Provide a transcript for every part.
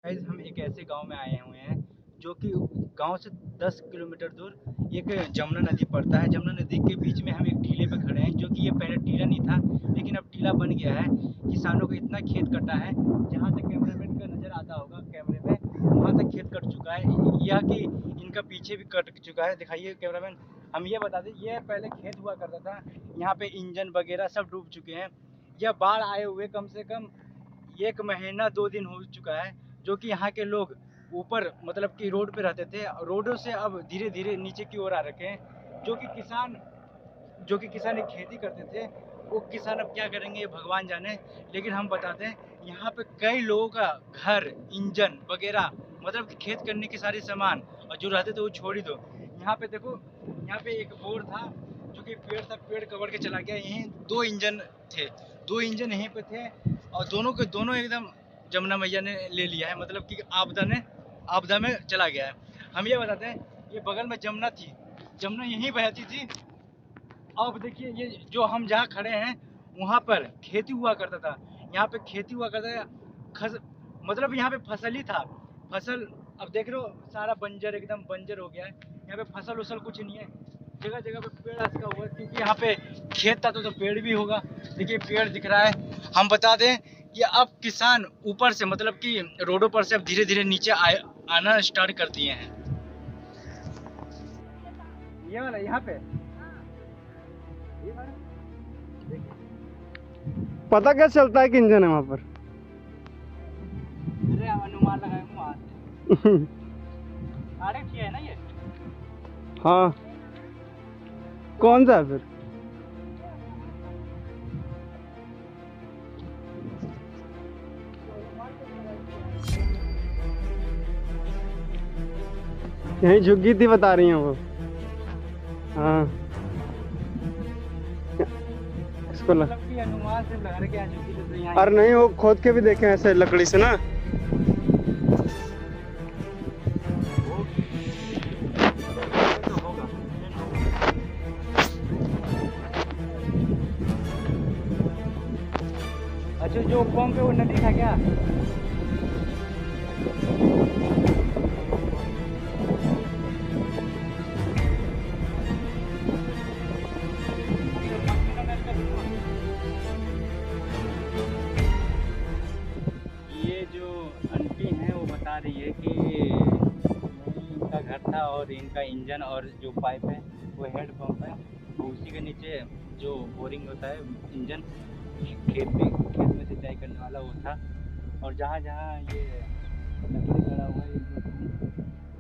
Guys हम एक ऐसे गांव में आए हुए हैं जो कि गांव से 10 किलोमीटर दूर एक जमुना नदी पड़ता है। जमुना नदी के बीच में हम एक टीले पे खड़े हैं, जो कि ये पहले टीला नहीं था लेकिन अब टीला बन गया है। किसानों को इतना खेत कटा है, जहां तक कैमरामैन का नज़र आता होगा कैमरे में, वहां तक खेत कट चुका है। यह कि इनका पीछे भी कट चुका है। दिखाइए कैमरामैन। हम ये बता दें, ये पहले खेत हुआ करता था, यहाँ पे इंजन वगैरह सब डूब चुके हैं। यह बाढ़ आए हुए कम से कम 1 महीना 2 दिन हो चुका है। जो कि यहाँ के लोग ऊपर मतलब कि रोड पे रहते थे, रोडों से अब धीरे धीरे नीचे की ओर आ रखे हैं। जो कि किसान एक खेती करते थे, वो किसान अब क्या करेंगे ये भगवान जाने। लेकिन हम बताते हैं, यहाँ पे कई लोगों का घर, इंजन वगैरह, मतलब कि खेत करने के सारे सामान, और जो रहते थे वो छोड़ ही दो। यहाँ पे देखो, यहाँ पे एक बोर था जो कि पेड़ था, पेड़ कवर के चला गया। यहीं 2 इंजन थे, 2 इंजन यहीं पे थे, और दोनों के दोनों एकदम जमुना मैया ने ले लिया है, मतलब कि आपदा में चला गया है। हम ये बताते हैं, ये बगल में जमुना थी, जमुना यहीं बहती थी। अब देखिए, ये जो हम जहाँ खड़े हैं वहाँ पर खेती हुआ करता था, यहाँ पे खेती हुआ करता था। खस मतलब यहाँ पे फसल ही था, फसल। अब देख रहे हो सारा बंजर, एकदम बंजर हो गया है। यहाँ पे फसल उसल कुछ नहीं है, जगह जगह पे पेड़ लगा हुआ है, क्योंकि यहाँ पे खेत था तो पेड़ भी होगा। देखिए पेड़ दिख रहा है। हम बता दें कि अब किसान ऊपर से, मतलब कि रोडों पर से अब धीरे धीरे नीचे आना स्टार्ट कर दिए हैं। ये वाला यहाँ पे, ये वाला पता कैसे चलता है कि इंजन है वहाँ पर? अरे अनुमान लगाए वहाँ से। RX है ना ये? हाँ, कौन सा है फिर? यहीं झुग्गी थी बता रही हैं वो। हाँ, इसको मतलब कि अनुमान से लगा रहे कि आज झुकी तो यहाँ। अरे नहीं, वो खोद के भी देखे हैं ऐसे लकड़ी से ना। तो होगा। अच्छा, जो पंप है वो नदी था क्या? ये जो आंटी हैं वो बता रही है कि यही इनका घर था, और इनका इंजन और जो पाइप है वो हेड पंप है, तो उसी के नीचे जो बोरिंग होता है, इंजन खेत में सिंचाई करने वाला वो था। और जहाँ जहाँ ये लकड़ी गड़ा हुआ है,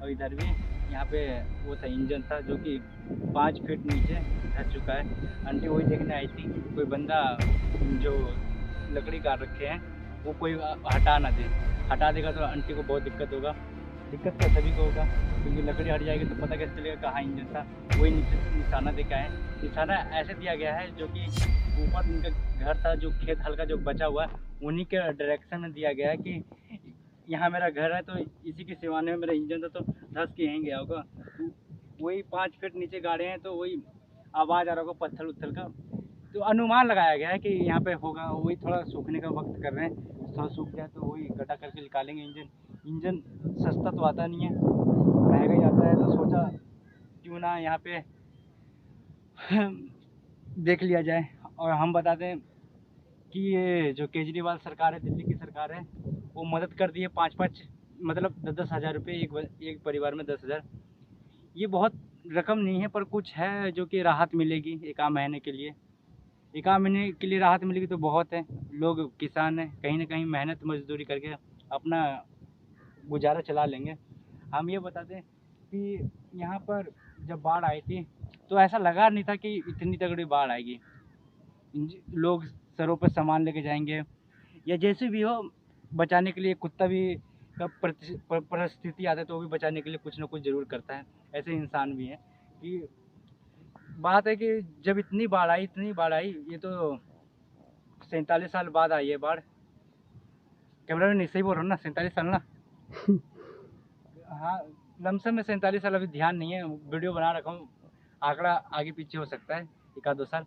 और इधर भी यहाँ पे वो था, इंजन था, जो कि 5 फीट नीचे धस चुका है। आंटी वही देखने आई थी, कोई बंदा जो लकड़ी काट रखे हैं वो कोई हटा ना दे। हटा देगा तो आंटी को बहुत दिक्कत होगा। दिक्कत तो सभी को होगा, क्योंकि लकड़ी हट जाएगी तो पता कैसे चलेगा कहाँ इंजन था। वही नीचे निशाना देखा है, निशाना ऐसे दिया गया है जो कि ऊपर उनका घर था, जो खेत हल्का जो बचा हुआ है उन्हीं के डायरेक्शन में दिया गया है कि यहाँ मेरा घर है, तो इसी के सिवाने में मेरा इंजन था, तो धंस के यहीं गया होगा। वही 5 फीट नीचे गाड़े हैं, तो वही आवाज़ आ रहा होगा पत्थर उत्थर का। तो अनुमान लगाया गया है कि यहाँ पे होगा। वही थोड़ा सूखने का वक्त कर रहे हैं, थोड़ा सूख जाए तो वही गड्ढा करके निकालेंगे इंजन। इंजन सस्ता तो आता नहीं है, महंगा ही आता है, तो सोचा क्यों ना यहाँ पे देख लिया जाए। और हम बता दें कि ये जो केजरीवाल सरकार है, दिल्ली की सरकार है, वो मदद कर दी है 5-5, मतलब 10-10 हज़ार रुपये एक परिवार में 10,000। ये बहुत रकम नहीं है, पर कुछ है जो कि राहत मिलेगी एक आध महीने के लिए। एक आध महीने के लिए राहत मिलेगी तो बहुत है। लोग किसान हैं, कहीं ना कहीं मेहनत मजदूरी करके अपना गुजारा चला लेंगे। हम ये बता दें कि यहाँ पर जब बाढ़ आई थी तो ऐसा लगा नहीं था कि इतनी तगड़ी बाढ़ आएगी। लोग सरों पर सामान लेके जाएंगे, या जैसे भी हो, बचाने के लिए कुत्ता भी का परिस्थिति आता है तो वो भी बचाने के लिए कुछ ना कुछ ज़रूर करता है। ऐसे इंसान भी हैं कि बात है कि जब इतनी बाढ़ आई, ये तो 47 साल बाद आई है बाढ़। कैमरा में नहीं सही बोल रहा हूँ ना, 47 साल ना? हाँ, लमसम में 47 साल, अभी ध्यान नहीं है, वीडियो बना रखा हूँ, आंकड़ा आगे पीछे हो सकता है 1-2 साल।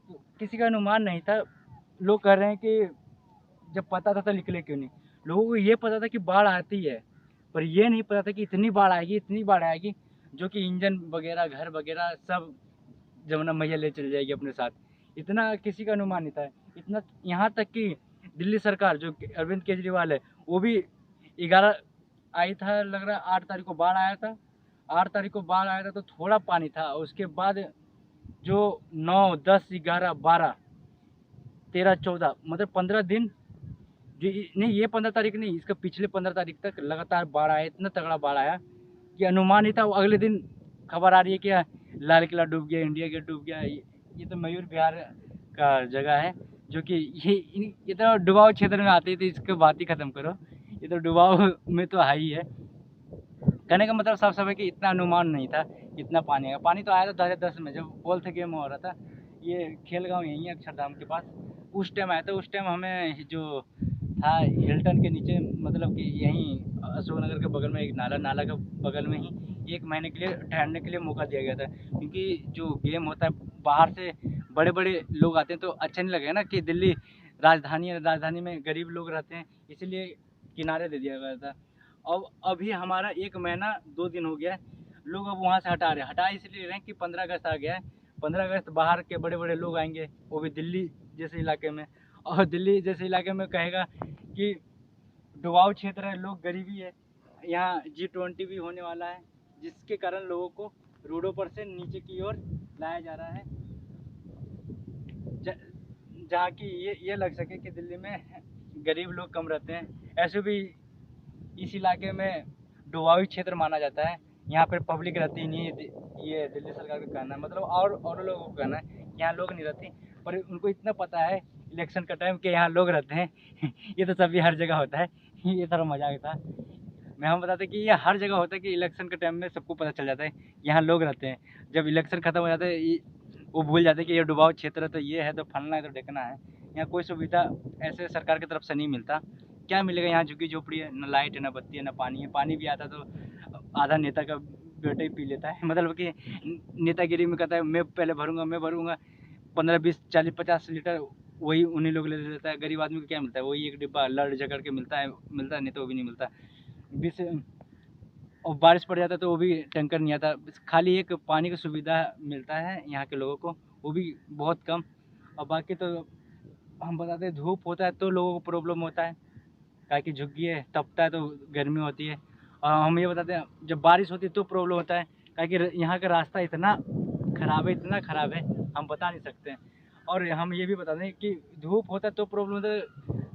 तो किसी का अनुमान नहीं था। लोग कह रहे हैं कि जब पता था तो निकले क्यों नहीं। लोगों को ये पता था कि बाढ़ आती है, पर ये नहीं पता था कि इतनी बाढ़ आएगी, इतनी बाढ़ आएगी, जो कि इंजन वगैरह, घर वगैरह सब जमुना मैया ले चली जाएगी अपने साथ। इतना किसी का अनुमान नहीं था। इतना यहाँ तक कि दिल्ली सरकार जो अरविंद केजरीवाल है, वो भी 11 आई था, लग रहा है 8 तारीख को बाढ़ आया था। 8 तारीख को बाढ़ आया था तो थोड़ा पानी था, उसके बाद जो 9, 10, 11, 12, 13, 14 मतलब 15 दिन जो नहीं, ये 15 तारीख नहीं, इसका पिछले 15 तारीख तक लगातार बाढ़ आया, इतना तगड़ा बाढ़ आया कि अनुमान ही था। वो अगले दिन खबर आ रही है कि लाल किला डूब गया, इंडिया गेट डूब गया। ये तो मयूर विहार का जगह है, जो कि ये तो डुबाव क्षेत्र में आती है, तो इसकी बात ही खत्म करो। ये तो डुबाव में तो है ही है। कहने का मतलब साफ साफ है कि इतना अनुमान नहीं था, इतना पानी आएगा। पानी तो आया था 2010 में, जब बोल थे गेम हो रहा था, ये खेल गाँव यहीं है अक्षरधाम के पास, उस टाइम आया था। उस टाइम हमें जो था हिल्टन के नीचे, मतलब कि यहीं अशोकनगर के बगल में एक नाला के बगल में ही 1 महीने के लिए ठहरने के लिए मौका दिया गया था। क्योंकि जो गेम होता है, बाहर से बड़े बड़े लोग आते हैं, तो अच्छा नहीं लगेगा ना कि दिल्ली राजधानी है, राजधानी में गरीब लोग रहते हैं, इसीलिए किनारे दे दिया गया था। अब अभी हमारा 1 महीना 2 दिन हो गया है, लोग अब वहाँ से हटा इसलिए रहे हैं कि 15 अगस्त आ गया है। 15 अगस्त बाहर के बड़े बड़े लोग आएंगे, वो भी दिल्ली जैसे इलाके में, और दिल्ली जैसे इलाके में कहेगा कि डुबाऊ क्षेत्र है, लोग गरीबी है, यहाँ G20 भी होने वाला है, जिसके कारण लोगों को रोडों पर से नीचे की ओर लाया जा रहा है, जहाँ की ये लग सके कि दिल्ली में गरीब लोग कम रहते हैं। ऐसे भी इस इलाके में डुबाऊ क्षेत्र माना जाता है, यहाँ पर पब्लिक रहती नहीं है। ये दिल्ली सरकार का कहना है, मतलब और लोगों को कहना है, यहाँ लोग नहीं रहते, पर उनको इतना पता है इलेक्शन का टाइम कि यहाँ लोग रहते हैं। ये तो सभी हर जगह होता है। ये थोड़ा मजाक था। मैं हम बताते कि ये हर जगह होता है कि इलेक्शन के टाइम में सबको पता चल जाता है यहाँ लोग रहते हैं। जब इलेक्शन खत्म हो जाता है, वो भूल जाते हैं कि ये डुबाऊ क्षेत्र है, तो ये है, तो फलना है, तो ढकना है। यहाँ कोई सुविधा ऐसे सरकार की तरफ से नहीं मिलता। क्या मिलेगा यहाँ? झुग्गी झोपड़ी है, न लाइट है, न बत्ती है, न पानी है। पानी भी आता तो आधा नेता का बेटा ही पी लेता है। मतलब कि नेतागिरी में कहता है मैं पहले भरूंगा 15, 20, 40, 50 लीटर, वही उन्हीं लोग ले लेता है। गरीब आदमी को क्या मिलता है? वही एक डिब्बा लड़ झगड़ के मिलता है, नहीं तो वो भी नहीं मिलता। 20 और बारिश पड़ जाता है तो वो भी टैंकर नहीं आता। खाली एक पानी की सुविधा मिलता है यहाँ के लोगों को, वो भी बहुत कम। और बाकी तो हम बताते हैं, धूप होता है तो लोगों को प्रॉब्लम होता है, काहे कि झुग्गी है, तपता है तो गर्मी होती है। और हम ये बताते हैं, जब बारिश होती है तो प्रॉब्लम होता है, काहे कि यहाँ का रास्ता इतना ख़राब है, हम बता नहीं सकते। और हम ये भी बता दें कि धूप होता है तो प्रॉब्लम होता है,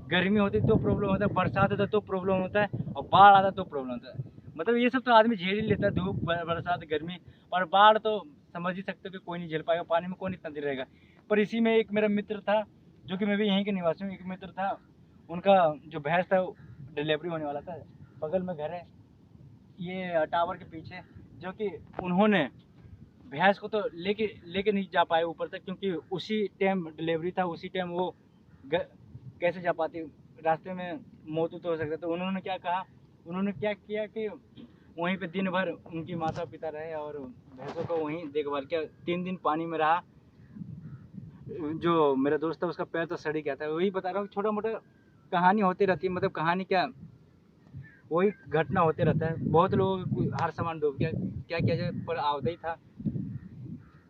गर्मी होती है तो प्रॉब्लम होता है, बरसात होता है तो प्रॉब्लम होता है, और बाढ़ आता है तो प्रॉब्लम होता है। मतलब ये सब तो आदमी झेल ही लेता है, धूप, बरसात, गर्मी। और बाढ़ तो समझ ही सकते हो कि कोई नहीं झेल पाएगा, पानी में कौन इतना देर रहेगा। पर इसी में एक मेरा मित्र था, जो कि मैं भी यहीं के निवासी हूँ, एक मित्र था, उनका जो भैंस था डिलीवरी होने वाला था, बगल में घर है ये टावर के पीछे, जो कि उन्होंने भैंस को तो लेके नहीं जा पाए ऊपर तक, क्योंकि उसी टाइम डिलीवरी था, उसी टाइम वो कैसे जा पाती, रास्ते में मौत तो हो सकता। तो उन्होंने क्या कहा, उन्होंने क्या किया कि वहीं पे दिन भर उनकी माता पिता रहे और भैंसों को वहीं देखभाल किया। 3 दिन पानी में रहा। जो मेरा दोस्त था उसका पैर तो सड़ ही गया था। वही बता रहा हूँ, छोटा मोटा कहानी होती रहती है, मतलब कहानी क्या, वही घटना होते रहता है। बहुत लोगों को हर सामान डूब गया, क्या किया जाए, पर आवदा ही था।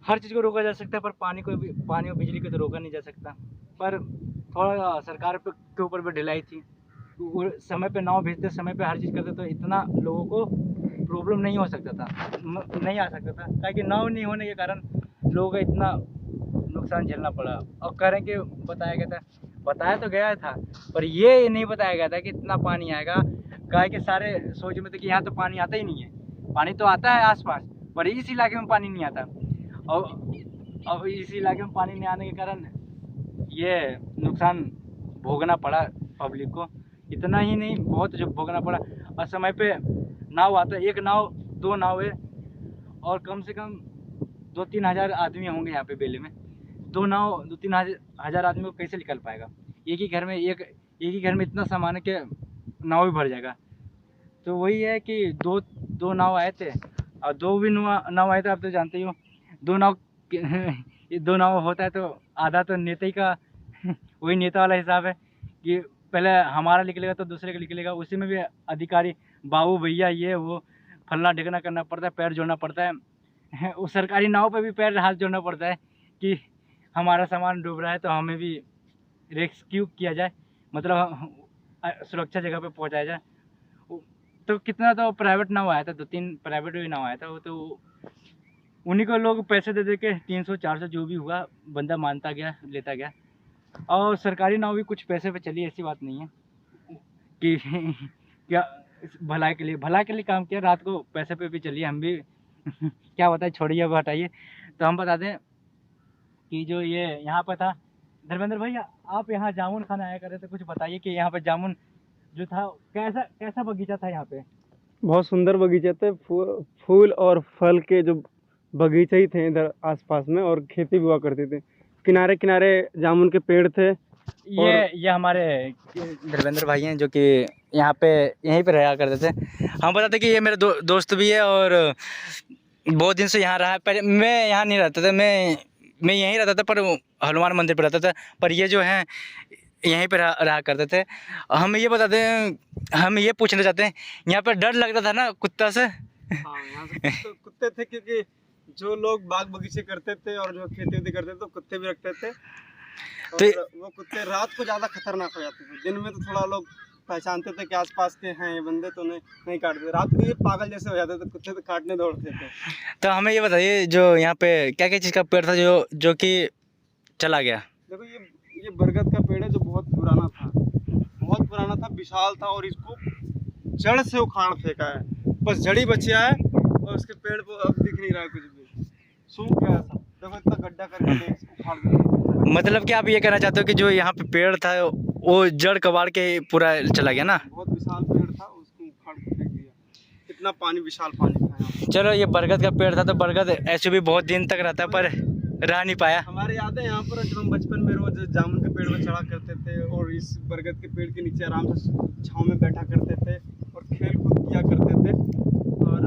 हर चीज़ को रोका जा सकता है, पर पानी और बिजली को तो रोका नहीं जा सकता। पर थोड़ा सरकार के ऊपर भी ढिलाई थी, वो समय पे नाव भेजते, समय पे हर चीज़ करते, तो इतना लोगों को प्रॉब्लम नहीं हो सकता था, नहीं आ सकता था। ताकि नाव नहीं होने के कारण लोगों का इतना नुकसान झेलना पड़ा। और कह रहे कि बताया तो गया था, पर ये नहीं बताया गया था कि इतना पानी आएगा। गाय के सारे सोच में थे कि यहाँ तो पानी आता ही नहीं है। पानी तो आता है आसपास, पर इस इलाके में पानी नहीं आता। और अब इस इलाके में पानी नहीं आने के कारण ये नुकसान भोगना पड़ा पब्लिक को। इतना ही नहीं, बहुत जो भोगना पड़ा। और समय पे नाव आता है, 1 नाव 2 नाव है, और कम से कम 2-3 हज़ार आदमी होंगे यहाँ पे बेले में। 2 नाव 2-3 हज़ार आदमी को कैसे निकल पाएगा? एक ही घर में इतना सामान है कि नाव भी भर जाएगा। तो वही है कि दो नाव आए थे, और 2 भी नाव आए थे। आप तो जानते ही हो, 2 नाव ये 2 नाव होता है तो आधा तो नेता ही का वही नेता वाला हिसाब है कि पहले हमारा निकलेगा तो दूसरे का निकलेगा, उसी में भी अधिकारी बाबू भैया ये वो फलना ढिकना करना पड़ता है, पैर जोड़ना पड़ता है। उस सरकारी नाव पे भी पैर हाथ जोड़ना पड़ता है कि हमारा सामान डूब रहा है तो हमें भी रेस्क्यू किया जाए, मतलब सुरक्षा जगह पे पहुंचाया जाए। तो कितना तो प्राइवेट नाव आया था, 2-3 प्राइवेट भी नाव आया था, वो तो उन्हीं को लोग पैसे दे के 300-400 जो भी हुआ बंदा मानता गया, लेता गया। और सरकारी नाव भी कुछ पैसे पे चली, ऐसी बात नहीं है कि क्या भलाई के लिए काम किया, रात को पैसे पे भी चलिए हम भी। क्या बताए, छोड़िए अब हटाइए। तो हम बता दें कि जो ये यहाँ पे था, धर्मेंद्र भैया आप यहाँ जामुन खाने आया कर रहे थे, कुछ बताइए कि यहाँ पे जामुन जो था कैसा बगीचा था यहाँ पे? बहुत सुंदर बगीचे थे, फूल और फल के जो बगीचे ही थे इधर आसपास में, और खेती भी हुआ करती थी। किनारे किनारे जामुन के पेड़ थे। ये हमारे धर्मेंद्र भाई हैं जो कि यहाँ पे यहीं पे रहा करते थे। हम बताते कि ये मेरे दोस्त भी है और बहुत दिन से यहाँ रहा है। पहले मैं यहाँ नहीं रहता था, मैं यहीं रहता था, पर हनुमान मंदिर पर रहता था। पर ये जो हैं यहीं पे रहा करते थे। हम ये बताते हैं, हम ये पूछना चाहते हैं, यहाँ पर डर लगता था ना कुत्ता से? हाँ, यहाँ से कुत्ते थे, क्योंकि जो लोग बाग बगीचे करते थे और जो खेती वेती करते थे तो कुत्ते भी रखते थे। तो वो कुत्ते रात को ज़्यादा खतरनाक हो जाते थे। दिन में तो थोड़ा लोग पहचानते थे कि आसपास के हैं ये बंदे, तो नहीं काटते। रात को ये पागल जैसे हो जाते थे, कुत्ते तो काटने दौड़ते थे। तो हमें ये बताइए, जो यहाँ पे क्या क्या चीज़ का पेड़ था जो कि चला गया? देखो ये बरगद का पेड़ है जो बहुत पुराना था, विशाल था, और इसको जड़ से उखाड़ फेंका है, बस जड़ी बचिया है, और उसके पेड़ को अब दिख नहीं रहा है कुछ भी, सूख गया था। देखो इतना गड्ढा करके उखाड़ दिया। मतलब कि आप ये कहना चाहते हो कि जो यहाँ पे पेड़ था वो जड़ कबाड़ के पूरा चला गया ना? बहुत विशाल पेड़ था, उसको उखाड़ के फेंक दिया। इतना पानी, विशाल पानी था यहाँ। चलो, ये बरगद का पेड़ था तो बरगद ऐसे भी बहुत दिन तक रहता है, पर रह नहीं पाया। हमारे याद है यहाँ पर जब हम बचपन में रोज जामुन के पेड़ पर चढ़ा करते थे, और इस बरगद के पेड़ के नीचे आराम से छाँव में बैठा करते थे और खेल कूद किया करते थे। और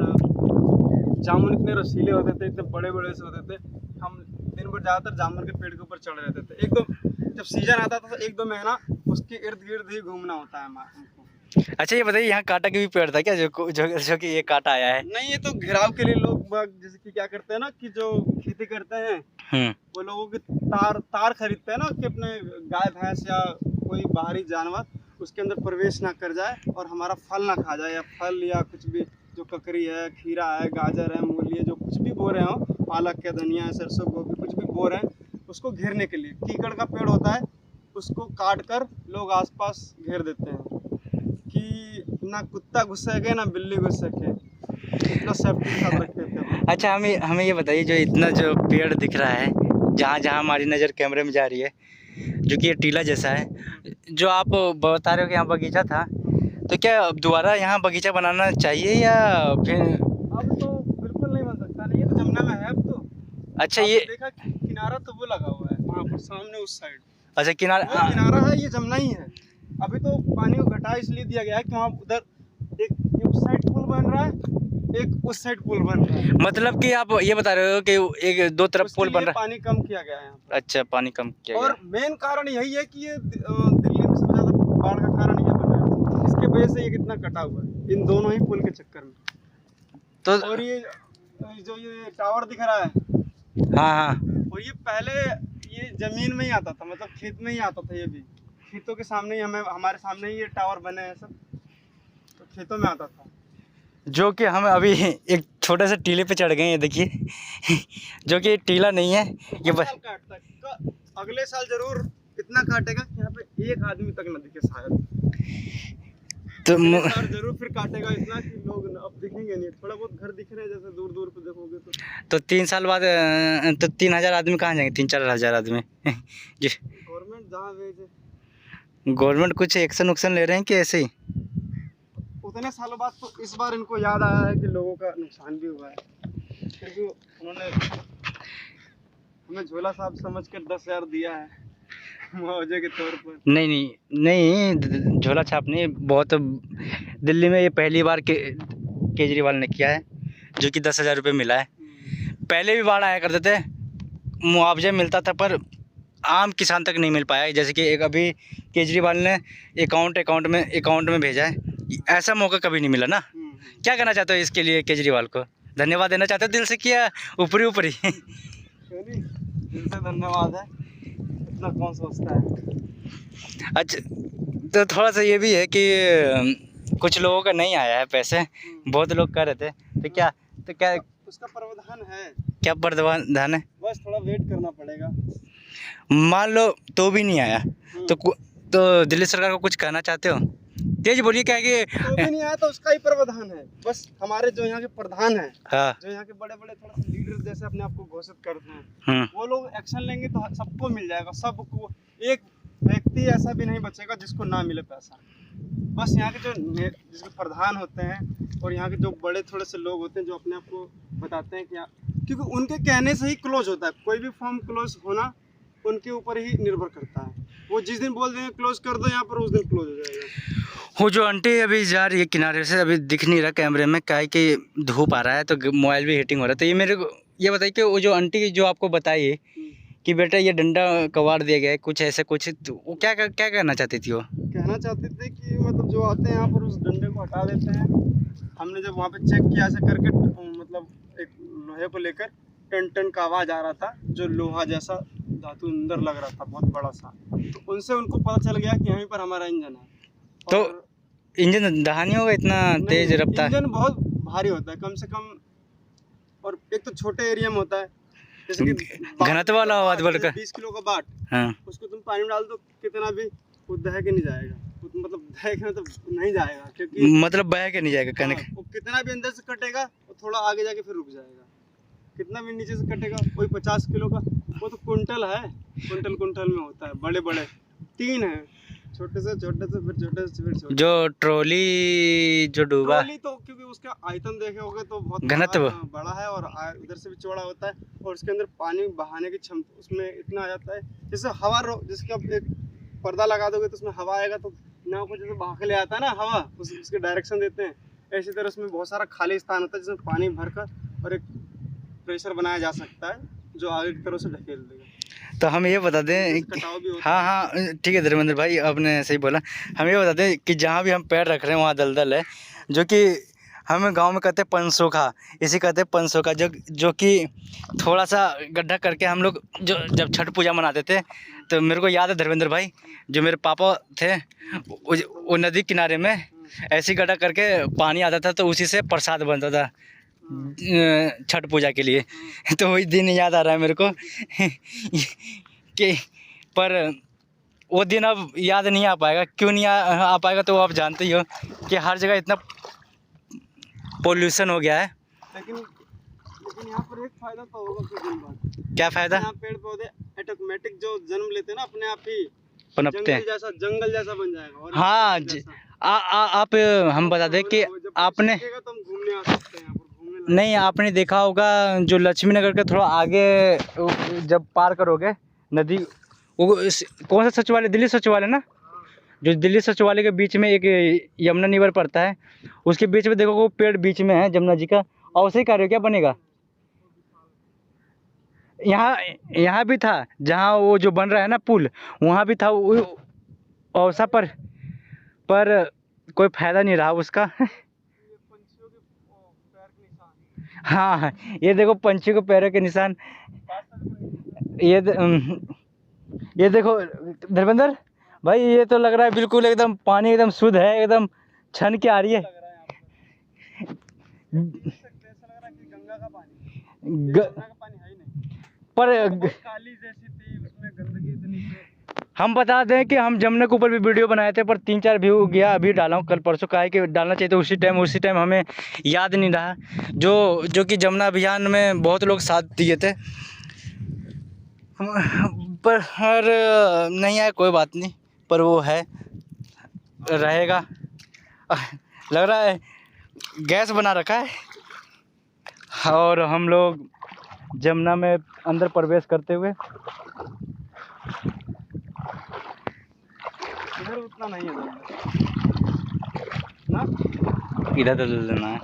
जामुन इतने रसीले होते थे, इतने बड़े बड़े से होते थे। हम दिन भर ज़्यादातर जामुन के पेड़ के ऊपर चढ़े रहते थे। जब सीजन आता था तो 1-2 महीना उसके इर्द गिर्द ही घूमना होता है हमको। अच्छा, ये बताइए, यहाँ कांटा के भी पेड़ था क्या जो कि ये कांटा आया है? नहीं, ये तो घेराव के लिए लोग जैसे कि क्या करते हैं ना, कि जो खेती करते हैं वो लोगों की तार खरीदते हैं ना, कि अपने गाय भैंस या कोई बाहरी जानवर उसके अंदर प्रवेश ना कर जाए और हमारा फल ना खा जाए, या फल या कुछ भी, जो ककड़ी है, खीरा है, गाजर है, मूली है, जो कुछ भी बो रहे हो, पालक है, धनिया है, सरसों, गोभी, कुछ भी बो रहे हैं, उसको घेरने के लिए कीकड़ का पेड़ होता है, उसको काट कर लोग आसपास घेर देते हैं कि ना कुत्ता घुस सके ना बिल्ली घुस सके। इतना सेफ्टी के साथ रखते थे। अच्छा, हमें ये बताइए, जो इतना जो पेड़ दिख रहा है, जहाँ हमारी नज़र कैमरे में जा रही है, जो कि ये टीला जैसा है, जो आप बता रहे हो कि यहाँ बगीचा था, तो क्या दोबारा यहाँ बगीचा बनाना चाहिए या फिर? अब तो बिल्कुल नहीं बन सकता, नहीं, ये तो जमुना में है अब तो। अच्छा, ये देखा किनारा तो वो लगा हुआ है वहाँ पर सामने उस साइड। अच्छा, किनारा है, ये जमुना ही है। अभी तो पानी को घटा इसलिए दिया गया है कि वहाँ उधर एक उस साइड पुल बन रहा है, एक उस साइड पुल बन रहा है। मतलब कि आप ये बता रहे हो कि एक 2 तरफ पुल बन रहा है? पानी कम किया गया है यहाँ पर। अच्छा, पानी कम किया गया। और मेन कारण यही है कि ये दिल्ली में सबसे ज़्यादा बाढ़ का कारण ये बना है, इसके वजह से ये कितना कटा हुआ है, इन दोनों ही पुल के चक्कर में। तो और ये जो ये टावर दिख रहा है, हाँ, और ये पहले ये जमीन में ही आता था, मतलब खेत में ही आता था। ये भी खेतों के सामने ही हमारे सामने ही ये टावर बने हैं सब, तो खेतों में आता था। जो कि हम अभी एक छोटे से टीले पे चढ़ गए हैं, देखिए। जो कि टीला नहीं है ये, बस काटता है। अगले साल जरूर इतना काटेगा कि यहाँ पे एक आदमी तक न दिखे शायद। तो जरूर फिर काटेगा इतना कि लोग अब दिखेंगे नहीं। थोड़ा बहुत घर दिख रहे हैं जैसे दूर दूर पे देखोगे तो 3 साल बाद तो 3000 आदमी कहाँ जाएंगे? 3-4 हज़ार आदमी जी। गवर्नमेंट जहाँ भेजे, गवर्नमेंट कुछ एक्शन उक्शन ले रहे हैं कि ऐसे ही? उतने सालों बाद तो इस बार इनको याद आया है कि लोगों का नुकसान भी हुआ है, क्योंकि उन्होंने हमें झोला साहब समझ कर 10,000 दिया है मुआवजे के तौर पर। नहीं, झोला छाप नहीं। बहुत दिल्ली में ये पहली बार केजरीवाल ने किया है, जो कि 10,000 रुपये मिला है। पहले भी बाढ़ आया करते थे, मुआवजा मिलता था, पर आम किसान तक नहीं मिल पाया है। जैसे कि एक अभी केजरीवाल ने अकाउंट में भेजा है, ऐसा मौका कभी नहीं मिला ना। क्या कहना चाहते हो इसके लिए केजरीवाल को? धन्यवाद देना चाहते हो दिल से किया ऊपरी ऊपरी? क्यों नहीं, दिल से धन्यवाद है, इतना कौन सोचता है। अच्छा, तो थोड़ा सा ये भी है कि कुछ लोगों का नहीं आया है पैसे, बहुत लोग कह रहे थे, तो क्या उसका प्रावधान है, क्या प्रावधान है? बस थोड़ा वेट करना पड़ेगा। मान लो तो भी नहीं आया तो दिल्ली सरकार को कुछ कहना चाहते हो? तेज बोलिए, क्या है कि तो भी नहीं आया तो उसका ही प्रावधान है। बस हमारे जो यहाँ के प्रधान हैं, हाँ, जो यहाँ के बड़े बड़े थोड़ा सा लीडर जैसे अपने आप को घोषित करते हैं, वो लोग एक्शन लेंगे तो सबको मिल जाएगा। सबको, एक व्यक्ति ऐसा भी नहीं बचेगा जिसको ना मिले पैसा। बस यहाँ के जो जिसके प्रधान होते हैं और यहाँ के जो बड़े थोड़े से लोग होते हैं जो अपने आप को बताते हैं कि क्योंकि उनके कहने से ही क्लोज होता है। कोई भी फॉर्म क्लोज होना उनके ऊपर ही निर्भर करता है। वो जिस दिन बोल देंगे क्लोज कर दो यहाँ पर, उस दिन क्लोज हो जाएगा। वो जो आंटी अभी जा रही है किनारे से, अभी दिख नहीं रहा कैमरे में, क्या है कि धूप आ रहा है तो मोबाइल भी हीटिंग हो रहा है। तो ये मेरे को ये बताइए कि वो जो आंटी जो आपको बताई कि बेटा ये डंडा कबाड़ दिया गया है, कुछ ऐसे कुछ, तो वो क्या कहना चाहती थी? वो कहना चाहते थे कि मतलब जो आते हैं यहाँ पर उस डंडे को हटा देते हैं। हमने जब वहाँ पे चेक किया ऐसे करके, मतलब एक लोहे को लेकर टन टन का आवाज़ आ रहा था, जो लोहा जैसा धातु अंदर लग रहा था बहुत बड़ा सा। तो उनसे उनको पता चल गया कि यहीं पर हमारा इंजन है। तो इंजन दहानी होगा इतना तेज रफ्तार? इंजन बहुत भारी होता है, कम से कम, और एक तो छोटे एरिया में होता है, जैसे कि घनत्व वाला आवाज बढ़कर 20 किलो का बाट, हाँ, उसको तुम पानी में डाल दो कितना भी, वो दह के नहीं जाएगा। मतलब दह के तो नहीं जाएगा, क्योंकि मतलब बह के नहीं जाएगा कहने वो कितना भी अंदर से कटेगा वो थोड़ा आगे जाके फिर रुक जाएगा। कितना भी नीचे से कटेगा, कोई 50 किलो का, वो तो कुंटल है, कुंटल में होता है। बड़े बड़े 3 हैं, छोटे से फिर छोटे से फिर छोटे। जो ट्रॉली जो डूबा, ट्रॉली तो क्योंकि उसका आयतन देखे होगे तो बहुत घनत्व बड़ा है और उधर से भी चौड़ा होता है, और उसके अंदर पानी बहाने की क्षमता उसमें इतना आ जाता है। जैसे हवा जिसके अब एक पर्दा लगा दोगे तो उसमें हवा आएगा, तो नाव को जैसे बहा के ले आता है ना हवा, उसके डायरेक्शन देते हैं, इसी तरह उसमें बहुत सारा खाली स्थान होता है जिसमें पानी भरकर और एक प्रेशर बनाया जा सकता है जो आगे की तरफ से ढकेल देगा। तो हम ये बता दें, हाँ हाँ ठीक है धर्मेंद्र भाई, आपने सही बोला। हम ये बता दें कि जहाँ भी हम पैर रख रहे हैं वहाँ दलदल है, जो कि हमें गांव में कहते हैं पंसोखा, इसी कहते हैं पंसोखा, जो कि थोड़ा सा गड्ढा करके हम लोग जो जब छठ पूजा मनाते थे, तो मेरे को याद है धर्मेंद्र भाई, जो मेरे पापा थे वो नदी किनारे में ऐसी गड्ढा करके पानी आता था, तो उसी से प्रसाद बनता था छठ पूजा के लिए। तो वही दिन याद आ रहा है मेरे को कि पर वो दिन अब याद नहीं आ पाएगा। क्यों नहीं आ पाएगा? तो आप जानते ही हो कि हर जगह इतना पोल्यूशन हो गया है। लेकिन यहाँ पर एक फायदा तो होगा कुछ दिन बाद। क्या फायदा? यहाँ पेड़ पौधे ऑटोमेटिक जो जन्म लेते हैं ना, अपने आप ही पनपते हैं, जंगल जैसा बन जाएगा। और हाँ आप हम बता दें कि आपने तो हम घूमने आ सकते हैं, नहीं आपने देखा होगा जो लक्ष्मी नगर के थोड़ा आगे जब पार करोगे नदी, वो कौन सा सचिवालय, दिल्ली सचिवालय ना, जो दिल्ली सचिवालय के बीच में एक यमुना निवर पड़ता है, उसके बीच में देखो वो पेड़ बीच में है जमुना जी का, और उसे कार्य क्या बनेगा? यहाँ भी था, जहाँ वो जो बन रहा है ना पुल, वहाँ भी था औसा पर कोई फायदा नहीं रहा उसका। हाँ ये देखो पंछी को पैरों के निशान, ये देखो धर्मेंद्र भाई, ये तो लग रहा है बिल्कुल एकदम पानी एकदम शुद्ध है, एकदम छन के आ रही है। गंगा का पानी है ही नहीं, पर काली जैसी थी, उसमें गंदगी इतनी। हम बता दें कि हम जमुना के ऊपर भी वीडियो बनाए थे, पर 3-4 व्यू गया, अभी डाला हूँ कल परसों का है कि डालना चाहिए, तो उसी टाइम हमें याद नहीं रहा, जो कि जमुना अभियान में बहुत लोग साथ दिए थे, पर नहीं आया, कोई बात नहीं, पर वो है रहेगा। लग रहा है गैस बना रखा है और हम लोग जमुना में अंदर प्रवेश करते हुए, इधर उतना नहीं है ना, इधर तो लेना है।